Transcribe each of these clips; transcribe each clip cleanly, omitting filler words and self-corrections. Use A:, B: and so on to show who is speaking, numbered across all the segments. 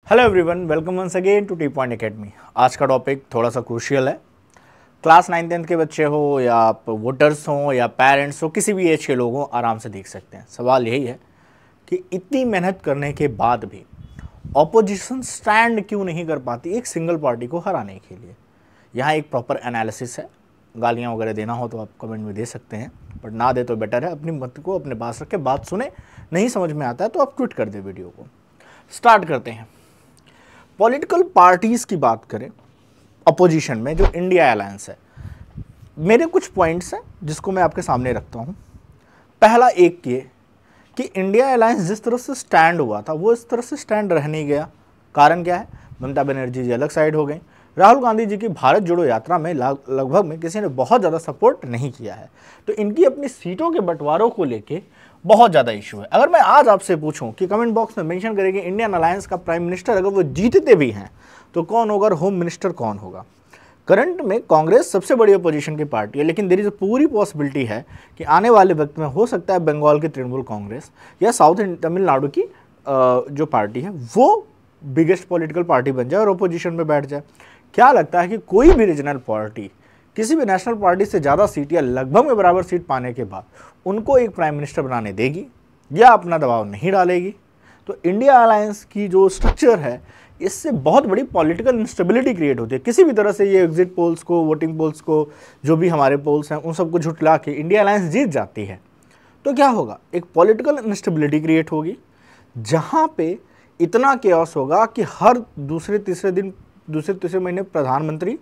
A: Hello everyone, welcome once again to T point academy. आज का topic थोड़ा सा क्रूशियल है। क्लास 9-10 के बच्चे हो या आप वोटर्स हो या पेरेंट्स हो, किसी भी एज के लोग हो, आराम से देख सकते हैं। सवाल यही है कि इतनी मेहनत करने के बाद भी ऑपोजिशन स्टैंड क्यों नहीं कर पाती एक सिंगल पार्टी को हराने के लिए। यहाँ एक प्रॉपर एनालिसिस है। गालियाँ वगैरह देना हो तो आप कमेंट में दे सकते हैं, बट ना दे तो बेटर है। अपनी मत को अपने पास रख के बात सुने। नहीं समझ में आता है तो आप ट्वीट कर दे वीडियो को। स्टार्ट करते हैं। पॉलिटिकल पार्टीज की बात करें अपोजिशन में, जो इंडिया अलायंस है, मेरे कुछ पॉइंट्स हैं जिसको मैं आपके सामने रखता हूं। पहला एक ये कि इंडिया अलायंस जिस तरह से स्टैंड हुआ था वो इस तरह से स्टैंड रह नहीं गया। कारण क्या है? ममता बनर्जी जी अलग साइड हो गई। राहुल गांधी जी की भारत जोड़ो यात्रा में लगभग में किसी ने बहुत ज़्यादा सपोर्ट नहीं किया है, तो इनकी अपनी सीटों के बंटवारों को लेके बहुत ज़्यादा इशू है। अगर मैं आज आपसे पूछूं कि कमेंट बॉक्स में मेंशन करें कि इंडियन अलायंस का प्राइम मिनिस्टर अगर वो जीतते भी हैं तो कौन होगा और होम मिनिस्टर कौन होगा। करंट में कांग्रेस सबसे बड़ी अपोजिशन की पार्टी है, लेकिन देयर इज पूरी पॉसिबिलिटी है कि आने वाले वक्त में हो सकता है बंगाल की तृणमूल कांग्रेस या साउथ तमिलनाडु की जो पार्टी है वो बिगेस्ट पॉलिटिकल पार्टी बन जाए और अपोजिशन में बैठ जाए। क्या लगता है कि कोई भी रीजनल पार्टी किसी भी नेशनल पार्टी से ज़्यादा सीट या लगभग में बराबर सीट पाने के बाद उनको एक प्राइम मिनिस्टर बनाने देगी या अपना दबाव नहीं डालेगी? तो इंडिया अलायंस की जो स्ट्रक्चर है, इससे बहुत बड़ी पॉलिटिकल इंस्टेबिलिटी क्रिएट होती है। किसी भी तरह से ये एग्जिट पोल्स को, वोटिंग पोल्स को, जो भी हमारे पोल्स हैं, उन सबको झुटला के इंडिया अलायंस जीत जाती है तो क्या होगा? एक पॉलिटिकल इंस्टेबिलिटी क्रिएट होगी, जहाँ पे इतना केओस होगा कि हर दूसरे तीसरे महीने प्रधानमंत्री,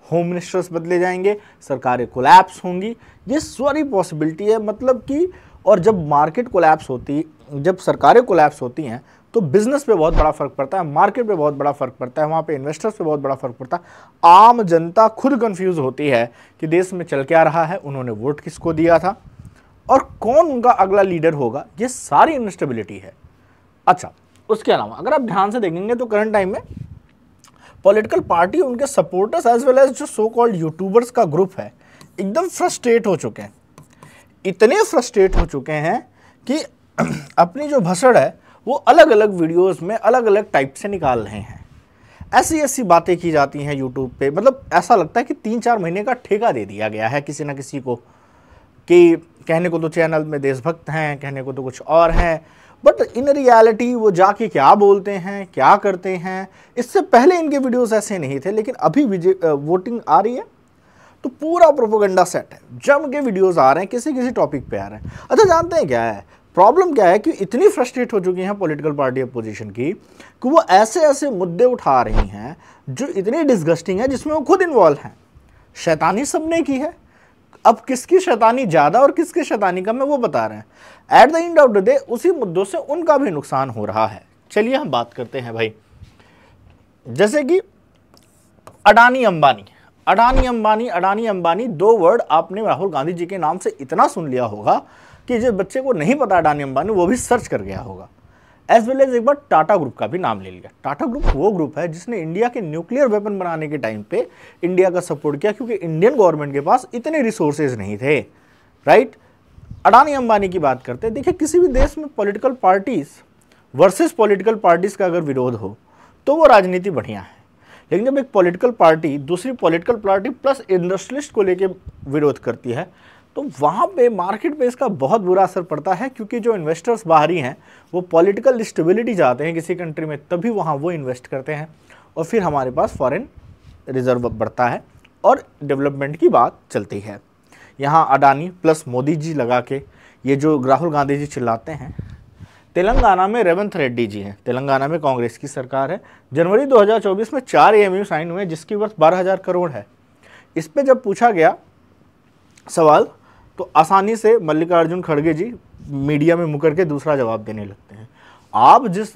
A: होम मिनिस्टर्स बदले जाएंगे, सरकारें कोलैप्स होंगी। ये सारी पॉसिबिलिटी है। मतलब कि और जब मार्केट कोलैप्स होती, जब सरकारें कोलैप्स होती हैं तो बिजनेस पे बहुत बड़ा फर्क पड़ता है, मार्केट पे बहुत बड़ा फर्क पड़ता है, वहाँ पे इन्वेस्टर्स पे बहुत बड़ा फर्क पड़ता है। आम जनता खुद कंफ्यूज होती है कि देश में चल क्या रहा है, उन्होंने वोट किसको दिया था और कौन उनका अगला लीडर होगा। ये सारी इंस्टेबिलिटी है। अच्छा, उसके अलावा अगर आप ध्यान से देखेंगे तो करंट टाइम में पॉलिटिकल पार्टी, उनके सपोर्टर्स एज वेल एज जो सो कॉल्ड यूट्यूबर्स का ग्रुप है, एकदम फ्रस्ट्रेट हो चुके हैं। इतने फ्रस्ट्रेट हो चुके हैं कि अपनी जो भसड़ है वो अलग अलग वीडियोस में अलग अलग टाइप से निकाल रहे हैं। ऐसी बातें की जाती हैं यूट्यूब पे, मतलब ऐसा लगता है कि 3-4 महीने का ठेका दे दिया गया है किसी न किसी को, कि कहने को तो चैनल में देशभक्त हैं, कहने को तो कुछ और हैं, बट इन रियलिटी वो जाके क्या बोलते हैं, क्या करते हैं। इससे पहले इनके वीडियोस ऐसे नहीं थे, लेकिन अभी वोटिंग आ रही है तो पूरा प्रोपोगंडा सेट है, जम के वीडियोस आ रहे हैं, किसी किसी टॉपिक पे आ रहे हैं। अच्छा, जानते हैं क्या है प्रॉब्लम? क्या है कि इतनी फ्रस्ट्रेट हो चुकी हैं पॉलिटिकल पार्टी अपोजिशन की कि वो ऐसे मुद्दे उठा रही हैं जो इतनी डिस्गस्टिंग है, जिसमें वो खुद इन्वॉल्व हैं। शैतानी सबने की है, अब किसकी शैतानी ज़्यादा और किसकी शैतानी कम है वो बता रहे हैं। At the end of the day उसी मुद्दों से उनका भी नुकसान हो रहा है। चलिए हम बात करते हैं भाई, जैसे कि अडानी अंबानी 2 वर्ड आपने राहुल गांधी जी के नाम से इतना सुन लिया होगा कि जिस बच्चे को नहीं पता अडानी अंबानी, वो भी सर्च कर गया होगा। एज वेल एज एक बार टाटा ग्रुप का भी नाम ले लिया। टाटा ग्रुप वो ग्रुप है जिसने इंडिया के न्यूक्लियर वेपन बनाने के टाइम पे इंडिया का सपोर्ट किया, क्योंकि इंडियन गवर्नमेंट के पास इतने रिसोर्सेज नहीं थे, राइट। अडानी अंबानी की बात करते हैं। देखिए, किसी भी देश में political parties versus political parties का अगर विरोध हो तो वो राजनीति बढ़िया है, लेकिन जब एक पॉलिटिकल पार्टी दूसरी पॉलिटिकल पार्टी प्लस इंडस्ट्रियलिस्ट को लेकर विरोध करती है तो वहाँ पे मार्केट पे इसका बहुत बुरा असर पड़ता है, क्योंकि जो इन्वेस्टर्स बाहरी हैं वो पॉलिटिकल स्टेबिलिटी चाहते हैं किसी कंट्री में, तभी वहाँ वो इन्वेस्ट करते हैं और फिर हमारे पास फॉरेन रिजर्व बढ़ता है और डेवलपमेंट की बात चलती है। यहाँ अडानी प्लस मोदी जी लगा के ये जो राहुल गांधी जी चिल्लाते हैं। तेलंगाना में रेवंत रेड्डी जी हैं, तेलंगाना में कांग्रेस की सरकार है। जनवरी 2024 में 4 एमयू साइन हुए जिसकी वर्थ 12,000 करोड़ है। इस पर जब पूछा गया सवाल तो आसानी से मल्लिकार्जुन खड़गे जी मीडिया में मुकर के दूसरा जवाब देने लगते हैं। आप जिस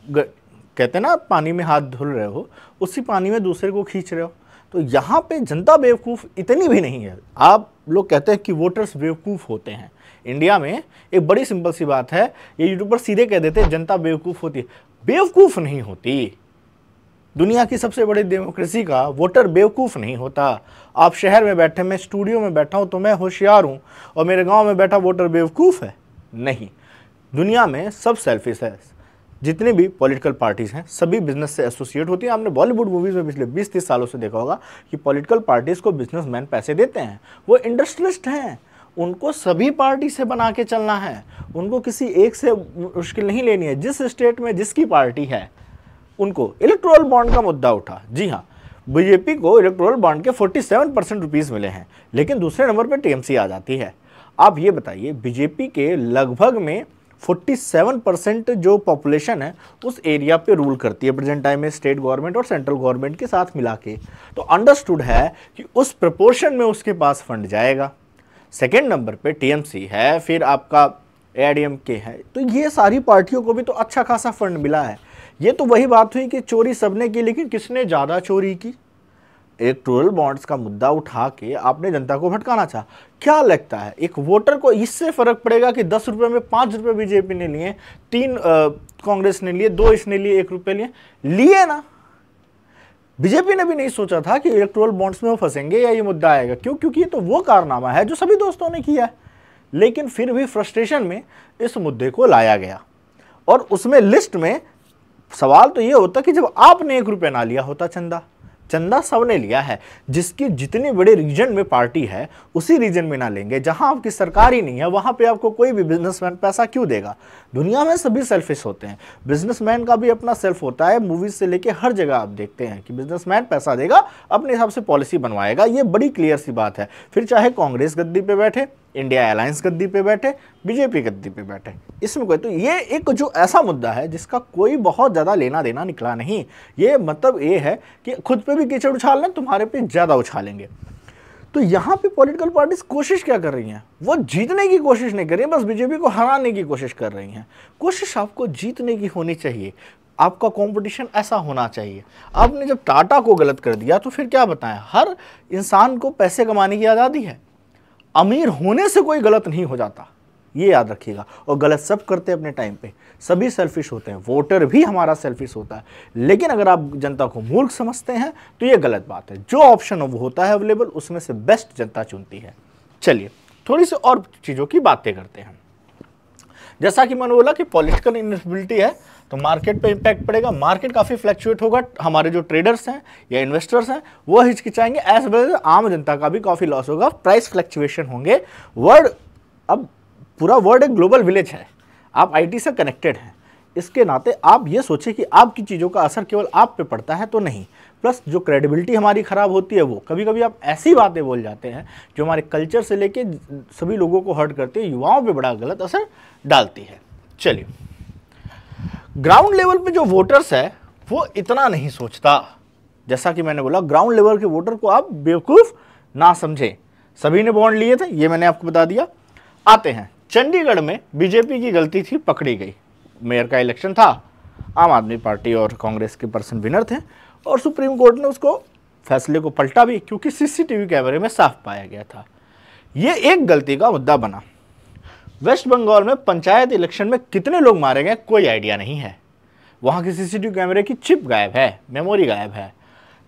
A: कहते हैं ना पानी में हाथ धुल रहे हो, उसी पानी में दूसरे को खींच रहे हो। तो यहाँ पे जनता बेवकूफ़ इतनी भी नहीं है। आप लोग कहते हैं कि वोटर्स बेवकूफ़ होते हैं। इंडिया में एक बड़ी सिंपल सी बात है, ये यूट्यूबर सीधे कह देते हैं जनता बेवकूफ़ होती है। बेवकूफ़ नहीं होती। दुनिया की सबसे बड़ी डेमोक्रेसी का वोटर बेवकूफ़ नहीं होता। आप शहर में बैठे, मैं स्टूडियो में बैठा हूँ तो मैं होशियार हूँ और मेरे गांव में बैठा वोटर बेवकूफ़ है? नहीं, दुनिया में सब सेल्फिश है। जितनी भी पॉलिटिकल पार्टीज हैं सभी बिजनेस से एसोसिएट होती हैं। आपने बॉलीवुड मूवीज में पिछले 20-30 सालों से देखा होगा कि पॉलिटिकल पार्टीज को बिजनेसमैन पैसे देते हैं, वो इंडस्ट्रियलिस्ट हैं, उनको सभी पार्टी से बना के चलना है, उनको किसी एक से मुश्किल नहीं लेनी है। जिस स्टेट में जिसकी पार्टी है उनको इलेक्टोरल बॉन्ड का मुद्दा उठा, जी हाँ, बीजेपी को इलेक्टोरल बॉन्ड के 47% रुपीज़ मिले हैं, लेकिन दूसरे नंबर पर टीएमसी आ जाती है। आप ये बताइए, बीजेपी के लगभग में 47% जो पॉपुलेशन है उस एरिया पे रूल करती है प्रेजेंट टाइम में, स्टेट गवर्नमेंट और सेंट्रल गवर्नमेंट के साथ मिला के, तो अंडरस्टूड है कि उस प्रपोर्शन में उसके पास फंड जाएगा। सेकेंड नंबर पे टीएमसी है, फिर आपका एआईडीएमके है, तो ये सारी पार्टियों को भी तो अच्छा खासा फंड मिला है। ये तो वही बात हुई कि चोरी सबने की, लेकिन किसने ज़्यादा चोरी की? इलेक्टोरल बॉन्ड्स का मुद्दा उठा के आपने जनता को भटकाना चाहा। क्या लगता है एक वोटर को इससे फर्क पड़ेगा कि 10 रुपये में 5 रुपये बीजेपी ने लिए, 3 कांग्रेस ने लिए, 2 इसने लिए, 1 रुपये लिए ना। बीजेपी ने भी नहीं सोचा था कि इलेक्टोरल बॉन्ड्स में वो फंसेंगे या ये मुद्दा आएगा। क्यों? क्योंकि ये तो वो कारनामा है जो सभी दोस्तों ने किया है, लेकिन फिर भी फ्रस्ट्रेशन में इस मुद्दे को लाया गया। और उसमें लिस्ट में सवाल तो ये होता कि जब आपने 1 रुपया ना लिया होता चंदा सबने लिया है, जिसकी जितने बड़े रीजन में पार्टी है उसी रीजन में ना लेंगे, जहां आपकी सरकार ही नहीं है वहां पे आपको कोई भी बिजनेसमैन पैसा क्यों देगा? दुनिया में सभी सेल्फिश होते हैं, बिजनेसमैन का भी अपना सेल्फ होता है। मूवीज से लेके हर जगह आप देखते हैं कि बिजनेसमैन पैसा देगा, अपने हिसाब से पॉलिसी बनवाएगा, ये बड़ी क्लियर सी बात है। फिर चाहे कांग्रेस गद्दी पे बैठे, इंडिया अलायंस गद्दी पे बैठे, बीजेपी गद्दी पे बैठे, इसमें कोई, तो ये एक जो ऐसा मुद्दा है जिसका कोई बहुत ज़्यादा लेना देना निकला नहीं। ये मतलब ये है कि खुद पे भी कीचड़ उछाल लें, तुम्हारे पे ज़्यादा उछालेंगे। तो यहाँ पे पॉलिटिकल पार्टीज कोशिश क्या कर रही हैं? वो जीतने की कोशिश नहीं कर रही हैं, बस बीजेपी को हराने की कोशिश कर रही हैं। कोशिश आपको जीतने की होनी चाहिए, आपका कंपटीशन ऐसा होना चाहिए। आपने जब टाटा को गलत कर दिया तो फिर क्या बताएं? हर इंसान को पैसे कमाने की आज़ादी है, अमीर होने से कोई गलत नहीं हो जाता, ये याद रखिएगा। और गलत सब करते हैं अपने टाइम पे, सभी सेल्फिश होते हैं, वोटर भी हमारा सेल्फिश होता है। लेकिन अगर आप जनता को मूर्ख समझते हैं तो ये गलत बात है। जो ऑप्शन वो होता है अवेलेबल, उसमें से बेस्ट जनता चुनती है। चलिए थोड़ी सी और चीज़ों की बातें करते हैं। जैसा कि मैंने बोला कि पॉलिटिकल इनस्टेबिलिटी है तो मार्केट पे इम्पैक्ट पड़ेगा, मार्केट काफ़ी फ्लक्चुएट होगा, हमारे जो ट्रेडर्स हैं या इन्वेस्टर्स हैं वो हिचकिचाएंगे, एज वेल एज आम जनता का भी काफ़ी लॉस होगा, प्राइस फ्लक्चुएशन होंगे। वर्ल्ड, अब पूरा वर्ल्ड एक ग्लोबल विलेज है, आप आईटी से कनेक्टेड हैं, इसके नाते आप ये सोचें कि आपकी चीज़ों का असर केवल आप पे पड़ता है तो नहीं। प्लस जो क्रेडिबिलिटी हमारी ख़राब होती है, वो कभी कभी आप ऐसी बातें बोल जाते हैं जो हमारे कल्चर से लेके सभी लोगों को हर्ट करती है, युवाओं पे बड़ा गलत असर डालती है। चलिए, ग्राउंड लेवल पे जो वोटर्स है वो इतना नहीं सोचता। जैसा कि मैंने बोला, ग्राउंड लेवल के वोटर को आप बेवकूफ़ ना समझें, सभी ने बॉन्ड लिए थे, ये मैंने आपको बता दिया। आते हैं चंडीगढ़ में, बीजेपी की गलती थी, पकड़ी गई। मेयर का इलेक्शन था, आम आदमी पार्टी और कांग्रेस के पर्सन विनर थे, और सुप्रीम कोर्ट ने उसको फैसले को पलटा भी, क्योंकि सीसीटीवी कैमरे में साफ पाया गया था। ये एक गलती का मुद्दा बना। वेस्ट बंगाल में पंचायत इलेक्शन में कितने लोग मारे गए कोई आइडिया नहीं है, वहाँ की सीसीटीवी कैमरे की चिप गायब है, मेमोरी गायब है।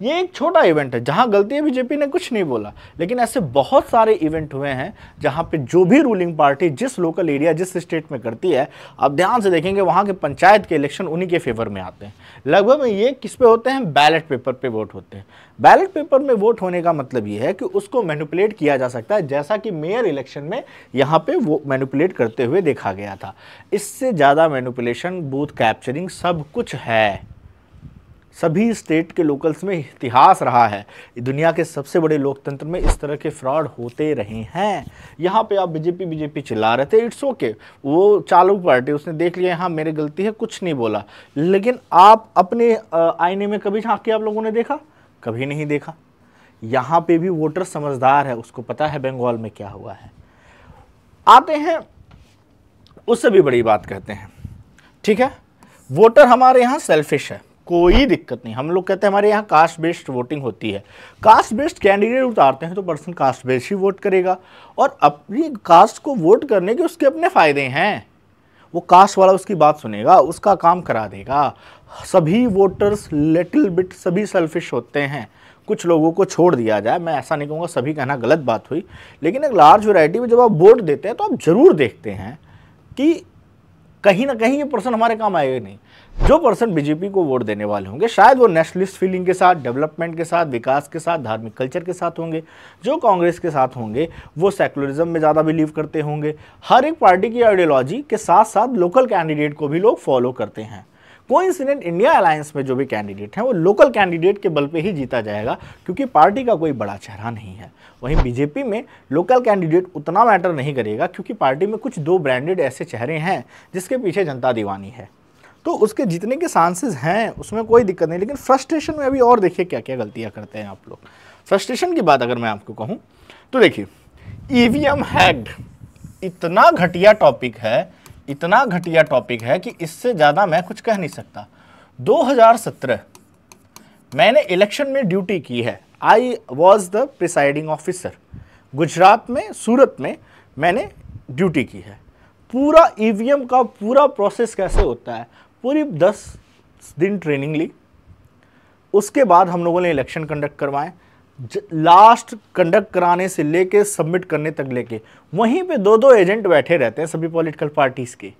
A: ये एक छोटा इवेंट है जहां गलती है, बीजेपी ने कुछ नहीं बोला, लेकिन ऐसे बहुत सारे इवेंट हुए हैं जहां पे जो भी रूलिंग पार्टी जिस लोकल एरिया जिस स्टेट में करती है, आप ध्यान से देखेंगे वहां के पंचायत के इलेक्शन उन्हीं के फेवर में आते हैं। लगभग ये किस पे होते हैं? बैलेट पेपर पे वोट होते हैं। बैलेट पेपर में वोट होने का मतलब ये है कि उसको मैनिपुलेट किया जा सकता है, जैसा कि मेयर इलेक्शन में यहाँ पे वो मैनिपुलेट करते हुए देखा गया था। इससे ज़्यादा मैनिपुलेशन, बूथ कैप्चरिंग, सब कुछ है। सभी स्टेट के लोकल्स में इतिहास रहा है, दुनिया के सबसे बड़े लोकतंत्र में इस तरह के फ्रॉड होते रहे हैं। यहाँ पे आप बीजेपी चिल्ला रहे थे, इट्स ओके, वो चालू पार्टी, उसने देख लिया हाँ मेरी गलती है, कुछ नहीं बोला। लेकिन आप अपने आईने में कभी झांक के आप लोगों ने देखा? कभी नहीं देखा। यहाँ पे भी वोटर समझदार है, उसको पता है बंगाल में क्या हुआ है। आते हैं उससे भी बड़ी बात कहते हैं, ठीक है, वोटर हमारे यहाँ सेल्फिश है, कोई दिक्कत नहीं। हम लोग कहते हैं हमारे यहाँ कास्ट बेस्ड वोटिंग होती है, कास्ट बेस्ड कैंडिडेट उतारते हैं तो पर्सन कास्ट बेस्ड ही वोट करेगा, और अपनी कास्ट को वोट करने के उसके अपने फ़ायदे हैं। वो कास्ट वाला उसकी बात सुनेगा, उसका काम करा देगा। सभी वोटर्स लिटिल बिट सभी सेल्फिश होते हैं, कुछ लोगों को छोड़ दिया जाए, मैं ऐसा नहीं कहूँगा, सभी कहना गलत बात हुई, लेकिन एक लार्ज वैरायटी में जब आप वोट देते हैं तो आप ज़रूर देखते हैं कि कहीं ना कहीं ये पर्सन हमारे काम आएगा नहीं। जो पर्सन बीजेपी को वोट देने वाले होंगे शायद वो नेशनलिस्ट फीलिंग के साथ, डेवलपमेंट के साथ, विकास के साथ, धार्मिक कल्चर के साथ होंगे। जो कांग्रेस के साथ होंगे वो सेकुलरिज्म में ज़्यादा बिलीव करते होंगे। हर एक पार्टी की आइडियोलॉजी के साथ साथ लोकल कैंडिडेट को भी लोग फॉलो करते हैं। कोइंसिडेंट इंडिया अलायंस में जो भी कैंडिडेट हैं वो लोकल कैंडिडेट के बल पे ही जीता जाएगा, क्योंकि पार्टी का कोई बड़ा चेहरा नहीं है। वहीं बीजेपी में लोकल कैंडिडेट उतना मैटर नहीं करेगा, क्योंकि पार्टी में कुछ 2 ब्रांडेड ऐसे चेहरे हैं जिसके पीछे जनता दीवानी है, तो उसके जीतने के चांसेस हैं, उसमें कोई दिक्कत नहीं। लेकिन फ्रस्ट्रेशन में अभी और देखिए क्या क्या गलतियां करते हैं आप लोग। फ्रस्ट्रेशन की बात अगर मैं आपको कहूं तो देखिए, ईवीएम हैक्ड इतना घटिया टॉपिक है, इतना घटिया टॉपिक है कि इससे ज़्यादा मैं कुछ कह नहीं सकता। 2017 मैंने इलेक्शन में ड्यूटी की है। I was the presiding officer. Gujarat में, सूरत में मैंने ड्यूटी की है। पूरा ईवीएम का पूरा प्रोसेस कैसे होता है, पूरी 10 दिन ट्रेनिंग ली। उसके बाद हम लोगों ने इलेक्शन कंडक्ट करवाए। लास्ट कंडक्ट कराने से लेके सबमिट करने तक लेके वहीं पे 2-2 एजेंट बैठे रहते हैं सभी पॉलिटिकल पार्टीज के।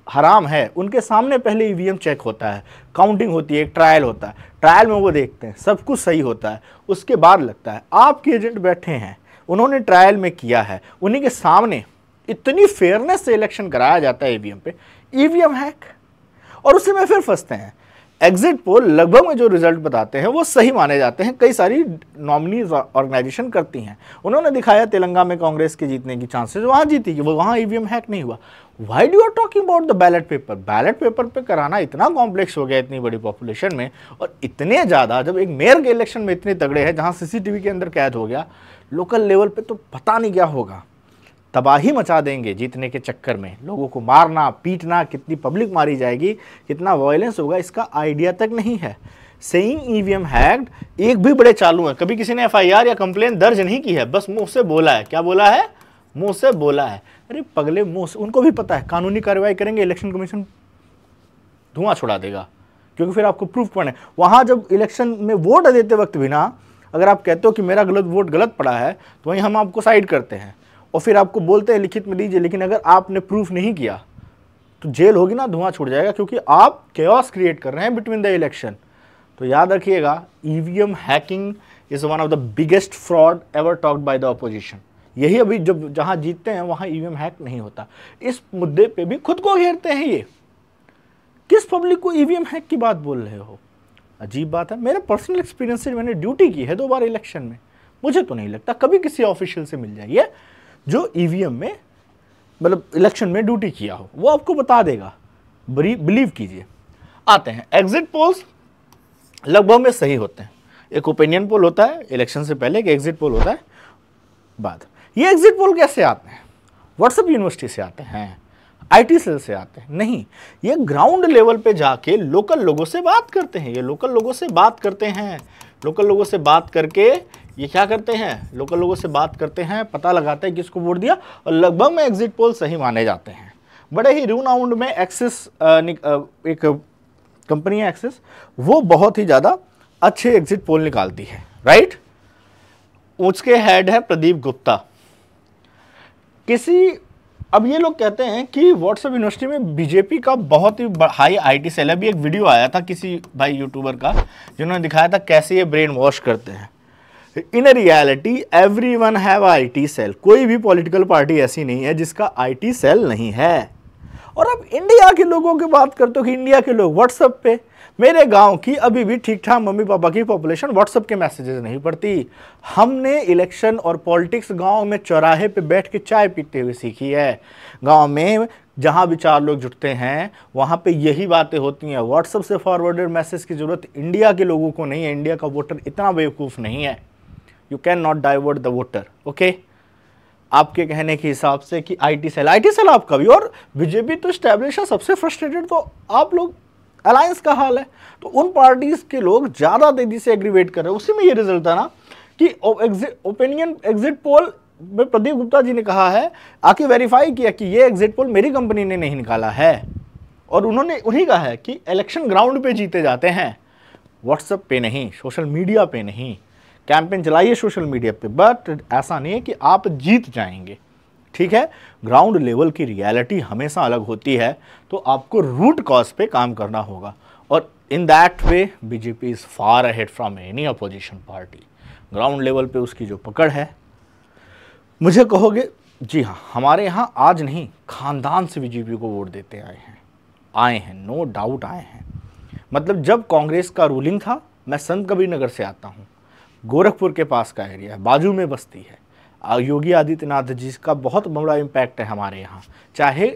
A: हराम है, उनके सामने पहले ईवीएम चेक होता है, काउंटिंग होती है, एक ट्रायल होता है। ट्रायल में वो देखते हैं सब कुछ सही होता है, उसके बाद लगता है। आपके एजेंट बैठे हैं, उन्होंने ट्रायल में किया है, उन्हीं के सामने इतनी फेयरनेस से इलेक्शन कराया जाता है ईवीएम पे। ईवीएम हैक, और उसी में फिर फंसते हैं। एग्जिट पोल लगभग में जो रिजल्ट बताते हैं वो सही माने जाते हैं, कई सारी नॉमिनी ऑर्गेनाइजेशन करती हैं। उन्होंने दिखाया तेलंगाना में कांग्रेस के जीतने की चांसेस, वहाँ जीती, कि वो वहाँ ईवीएम हैक नहीं हुआ। Why do are talking about the ballot paper? Ballot paper पे कराना इतना कॉम्प्लेक्स हो गया इतनी बड़ी पॉपुलेशन में, और इतने ज़्यादा, जब एक मेयर के इलेक्शन में इतने तगड़े हैं जहाँ सीसीटीवी के अंदर कैद हो गया, लोकल लेवल पे तो पता नहीं क्या होगा। तबाही मचा देंगे जीतने के चक्कर में, लोगों को मारना पीटना, कितनी पब्लिक मारी जाएगी, कितना वायलेंस होगा, इसका आइडिया तक नहीं है। सेइंग ईवीएम हैक्ड एक भी बड़े चालू है, कभी किसी ने एफआईआर या कंप्लेन दर्ज नहीं की है, बस मुंह से बोला है। क्या बोला है? मुंह से बोला है। अरे पगले, मुंह से, उनको भी पता है कानूनी कार्रवाई करेंगे, इलेक्शन कमीशन धुआं छुड़ा देगा, क्योंकि फिर आपको प्रूफ पड़े। वहां जब इलेक्शन में वोट देते वक्त भी ना, अगर आप कहते हो कि मेरा वोट गलत पड़ा है, तो वहीं हम आपको साइड करते हैं और फिर आपको बोलते हैं लिखित में दीजिए, लेकिन अगर आपने प्रूफ नहीं किया तो जेल होगी ना, धुआं छूट जाएगा, क्योंकि आप केओस क्रिएट कर रहे हैं बिटवीन द इलेक्शन। तो याद रखिएगा, EVM hacking is one of the biggest fraud ever talked by the opposition. यही अभी जब जहां जीतते हैं वहां ईवीएम हैक नहीं होता। इस मुद्दे पे भी खुद को घेरते हैं ये। किस पब्लिक को ईवीएम हैक की बात बोल रहे हो? अजीब बात है। मेरे पर्सनल एक्सपीरियंस से, मैंने ड्यूटी की है 2 बार इलेक्शन में, मुझे तो नहीं लगता कभी किसी ऑफिशियल से मिल जाएगी जो ईवीएम में, मतलब इलेक्शन में ड्यूटी किया हो, वो आपको बता देगा। बिलीव कीजिए। आते हैं एग्जिट पोल्स, लगभग में सही होते हैं। एक ओपिनियन पोल होता है इलेक्शन से पहले, एक एग्जिट पोल होता है बाद। ये एग्जिट पोल कैसे आते हैं? व्हाट्सएप यूनिवर्सिटी से आते हैं, आईटी सेल से आते हैं? नहीं, ये ग्राउंड लेवल पे जाके लोकल लोगों से बात करते हैं। ये लोकल लोगों से बात करते हैं, लोकल लोगों से बात करके ये क्या करते हैं, लोकल लोगों से बात करते हैं, पता लगाते हैं किसको वोट दिया, और लगभग में एग्जिट पोल सही माने जाते हैं। बड़े ही रिनाउंड में एक्सिस, एक कंपनी है एक्सिस, वो बहुत ही ज़्यादा अच्छे एग्जिट पोल निकालती है, राइट। उसके हेड है प्रदीप गुप्ता। अब ये लोग कहते हैं कि व्हाट्सएप यूनिवर्सिटी में बीजेपी का बहुत ही हाई आईटी सेल है। अभी एक वीडियो आया था किसी भाई यूट्यूबर का, जिन्होंने दिखाया था कैसे ये ब्रेन वॉश करते हैं। In reality everyone have IT cell. कोई भी पॉलिटिकल पार्टी ऐसी नहीं है जिसका आईटी सेल नहीं है। और अब इंडिया के लोगों की बात करते हो कि इंडिया के लोग व्हाट्सएप पे, मेरे गांव की अभी भी ठीक ठाक मम्मी पापा की पॉपुलेशन व्हाट्सएप के मैसेजेस नहीं पढ़ती। हमने इलेक्शन और पॉलिटिक्स गांव में चौराहे पे बैठ के चाय पीते हुए सीखी है। गांव में जहां भी 4 लोग जुटते हैं वहां पे यही बातें होती हैं। व्हाट्सएप से फॉरवर्डेड मैसेज की जरूरत इंडिया के लोगों को नहीं है। इंडिया का वोटर इतना बेवकूफ़ नहीं है। You can not divert the voter, okay. आपके कहने के हिसाब से कि आईटी सेल आपका भी, और बीजेपी तो स्टैब्लिश है, सबसे फ्रस्ट्रेटेड तो आप लोग, अलायंस का हाल है। तो उन पार्टीज के लोग ज़्यादा तेजी से एग्रीवेट कर रहे हैं। उसी में ये रिजल्ट था ना कि ओपिनियन एग्जिट पोल में प्रदीप गुप्ता जी ने कहा है, आके वेरीफाई किया कि ये एग्जिट पोल मेरी कंपनी ने नहीं निकाला है, और उन्होंने उन्हीं कहा है कि इलेक्शन ग्राउंड पे जीते जाते हैं, व्हाट्सएप पे नहीं, सोशल मीडिया पे नहीं। कैंपेन चलाइए सोशल मीडिया पे, बट ऐसा नहीं है कि आप जीत जाएंगे, ठीक है, ग्राउंड लेवल की रियलिटी हमेशा अलग होती है, तो आपको रूट कॉज पे काम करना होगा। और in that way BJP is far ahead from any opposition party. Ground level पे उसकी जो पकड़ है, मुझे कहोगे जी हाँ, हमारे यहाँ आज नहीं, खानदान से बीजेपी को वोट देते आए हैं, नो डाउट आए हैं। मतलब जब कांग्रेस का रूलिंग था, मैं संत कबीर नगर से आता हूँ, गोरखपुर के पास का एरिया है, बाजू में बस्ती है। योगी आदित्यनाथ जी का बहुत बड़ा इम्पैक्ट है हमारे यहाँ, चाहे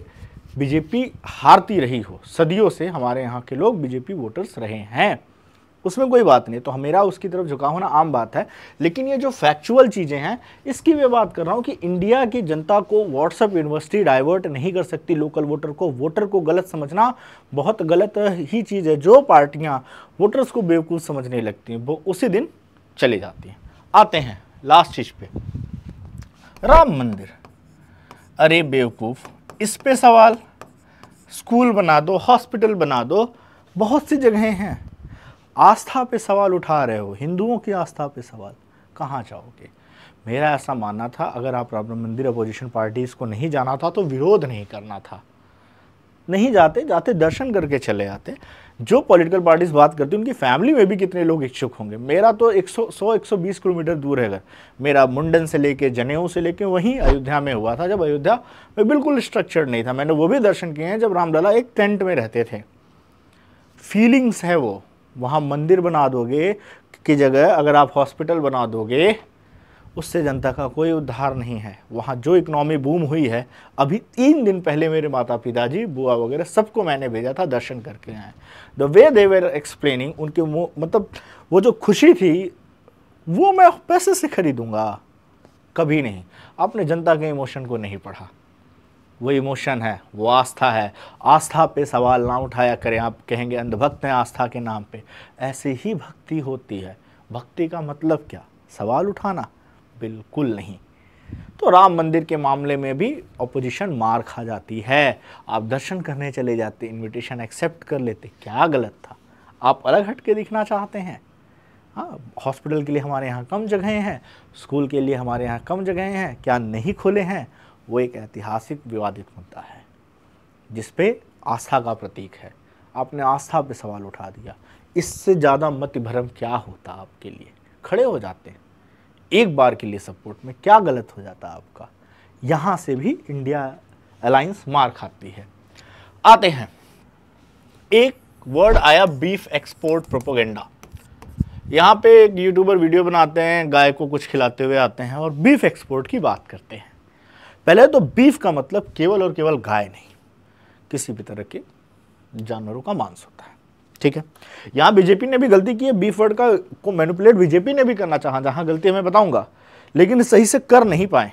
A: बीजेपी हारती रही हो, सदियों से हमारे यहाँ के लोग बीजेपी वोटर्स रहे हैं, उसमें कोई बात नहीं, तो मेरा उसकी तरफ झुकाव होना आम बात है। लेकिन ये जो फैक्चुअल चीज़ें हैं, इसकी मैं बात कर रहा हूँ कि इंडिया की जनता को व्हाट्सएप यूनिवर्सिटी डाइवर्ट नहीं कर सकती। लोकल वोटर को गलत समझना बहुत गलत ही चीज़ है। जो पार्टियाँ वोटर्स को बेवकूफ़ समझने लगती हैं, वो उसी दिन चली जाती हैं। आते हैं लास्ट चीज़ पे, राम मंदिर। अरे बेवकूफ़, इस पे सवाल, स्कूल बना दो, हॉस्पिटल बना दो, बहुत सी जगहें हैं। आस्था पे सवाल उठा रहे हो, हिंदुओं की आस्था पे सवाल, कहाँ जाओगे? मेरा ऐसा मानना था, अगर आप राम मंदिर अपोजिशन पार्टीज़ को नहीं जाना था तो विरोध नहीं करना था, नहीं जाते दर्शन करके चले आते। जो पॉलिटिकल पार्टीज बात करती हैं, उनकी फैमिली में भी कितने लोग इच्छुक होंगे। मेरा तो 100-120 किलोमीटर दूर है घर मेरा, मुंडन से लेके जनेऊ से लेके वहीं अयोध्या में हुआ था, जब अयोध्या में बिल्कुल स्ट्रक्चर्ड नहीं था। मैंने वो भी दर्शन किए हैं जब रामलला एक टेंट में रहते थे। फीलिंग्स है वो। वहाँ मंदिर बना दोगे की जगह अगर आप हॉस्पिटल बना दोगे, उससे जनता का कोई उद्धार नहीं है। वहाँ जो इकोनॉमी बूम हुई है, अभी 3 दिन पहले मेरे माता पिताजी, बुआ वगैरह सबको मैंने भेजा था, दर्शन करके आए। The way they were explaining, उनके मतलब वो जो खुशी थी, वो मैं पैसे से खरीदूंगा कभी नहीं। आपने जनता के इमोशन को नहीं पढ़ा। वो इमोशन है, वो आस्था है। आस्था पे सवाल ना उठाया करें। आप कहेंगे अंधभक्त हैं आस्था के नाम पे, ऐसी ही भक्ति होती है। भक्ति का मतलब क्या? सवाल उठाना? बिल्कुल नहीं। तो राम मंदिर के मामले में भी ऑपोजिशन मार खा जाती है। आप दर्शन करने चले जाते, इनविटेशन एक्सेप्ट कर लेते, क्या गलत था? आप अलग हट के दिखना चाहते हैं। हाँ, हॉस्पिटल के लिए हमारे यहाँ कम जगहें हैं, स्कूल के लिए हमारे यहाँ कम जगहें हैं, क्या नहीं खुले हैं? वो एक ऐतिहासिक विवादित मुद्दा है जिस पे आस्था का प्रतीक है। आपने आस्था पे सवाल उठा दिया। इससे ज़्यादा मत भ्रम क्या होता आपके लिए? खड़े हो जाते हैं एक बार के लिए सपोर्ट में, क्या गलत हो जाता आपका? यहाँ से भी इंडिया अलायंस मार खाती है। आते हैं, एक वर्ड आया, बीफ एक्सपोर्ट प्रोपोगेंडा। यहाँ पे एक यूट्यूबर वीडियो बनाते हैं, गाय को कुछ खिलाते हुए आते हैं और बीफ एक्सपोर्ट की बात करते हैं। पहले तो बीफ का मतलब केवल और केवल गाय नहीं, किसी भी तरह के जानवरों का मांस होता है, ठीक है। यहाँ बीजेपी ने भी गलती की है, बीफ वर्ड का को मैनिपुलेट बीजेपी ने भी करना चाहा, जहाँ गलती मैं बताऊंगा, लेकिन सही से कर नहीं पाए।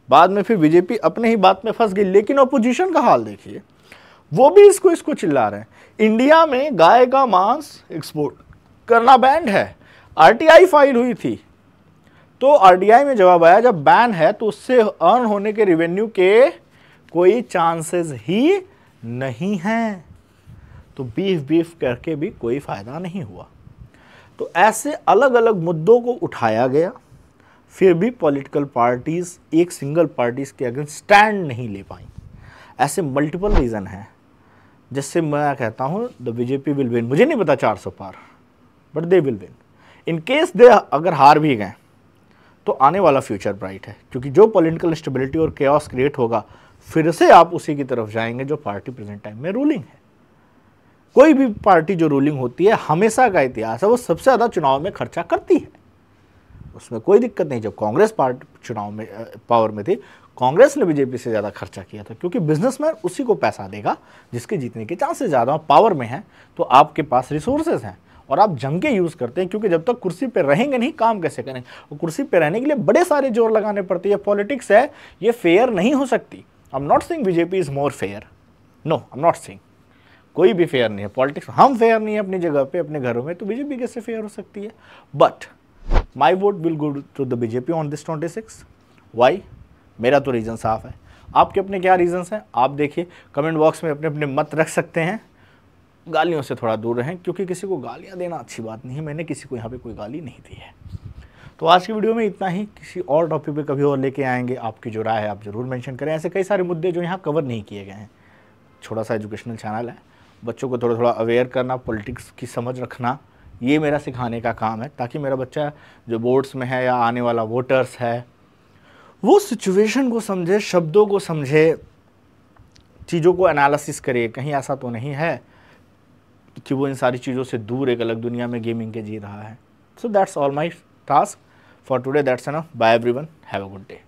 A: बाद में फिर बीजेपी अपने ही बात में फंस गई। लेकिन अपोजिशन का हाल देखिए, वो भी इसको चिल्ला रहे हैं। इंडिया में गाय का मांस एक्सपोर्ट करना बैंड है। आरटीआई फाइल हुई थी, तो आरटीआई में जवाब आया जब बैन है तो उससे अर्न होने के रेवेन्यू के कोई चांसेस ही नहीं हैं। तो बीफ करके भी कोई फायदा नहीं हुआ। तो ऐसे अलग अलग मुद्दों को उठाया गया, फिर भी पॉलिटिकल पार्टीज एक सिंगल पार्टीज के अगेंस्ट स्टैंड नहीं ले पाई। ऐसे मल्टीपल रीजन हैं, जिससे मैं कहता हूं द बीजेपी विल विन। मुझे नहीं पता 400 पार, but they will win. In case they अगर हार भी गए तो आने वाला फ्यूचर ब्राइट है, क्योंकि जो पॉलिटिकल स्टेबिलिटी और केओस क्रिएट होगा, फिर से आप उसी की तरफ जाएंगे जो पार्टी प्रेजेंट टाइम में रूलिंग है। कोई भी पार्टी जो रूलिंग होती है, हमेशा का इतिहास है, वो सबसे ज़्यादा चुनाव में खर्चा करती है, उसमें कोई दिक्कत नहीं। जब कांग्रेस पार्टी चुनाव में पावर में थी, कांग्रेस ने बीजेपी से ज़्यादा खर्चा किया था, क्योंकि बिजनेसमैन उसी को पैसा देगा जिसके जीतने के चांसेस ज़्यादा। पावर में है तो आपके पास रिसोर्सेज हैं और आप जम के यूज़ करते हैं, क्योंकि जब तक कुर्सी पे रहेंगे नहीं, काम कैसे करेंगे? और कुर्सी पे रहने के लिए बड़े सारे जोर लगाने पड़ते हैं। पॉलिटिक्स है, ये फेयर नहीं हो सकती। I am not saying BJP is more fair, no, I am not saying. कोई भी फेयर नहीं है पॉलिटिक्स। हम फेयर नहीं है अपनी जगह पे, अपने घरों में, तो बीजेपी कैसे फेयर हो सकती है? But my vote will go to the BJP on this 26। Why? मेरा तो रीज़न साफ है। आपके अपने क्या रीजंस हैं आप देखिए, कमेंट बॉक्स में अपने अपने मत रख सकते हैं। गालियों से थोड़ा दूर रहें, क्योंकि किसी को गालियां देना अच्छी बात नहीं है। मैंने किसी को यहाँ पे कोई गाली नहीं दी है। तो आज की वीडियो में इतना ही। किसी और टॉपिक पे कभी और लेके आएंगे। आपकी जो राय है आप ज़रूर मेंशन करें। ऐसे कई सारे मुद्दे जो यहाँ कवर नहीं किए गए हैं। छोटा सा एजुकेशनल चैनल है, बच्चों को थोड़ा थोड़ा अवेयर करना, पॉलिटिक्स की समझ रखना, ये मेरा सिखाने का काम है, ताकि मेरा बच्चा जो बोर्ड्स में है या आने वाला वोटर्स है वो सिचुएशन को समझे, शब्दों को समझे, चीज़ों को एनालिसिस करे। कहीं ऐसा तो नहीं है कि वो इन सारी चीज़ों से दूर एक अलग दुनिया में गेमिंग के जी रहा है। So that's all my task for today, that's enough. Bye everyone, have a good day.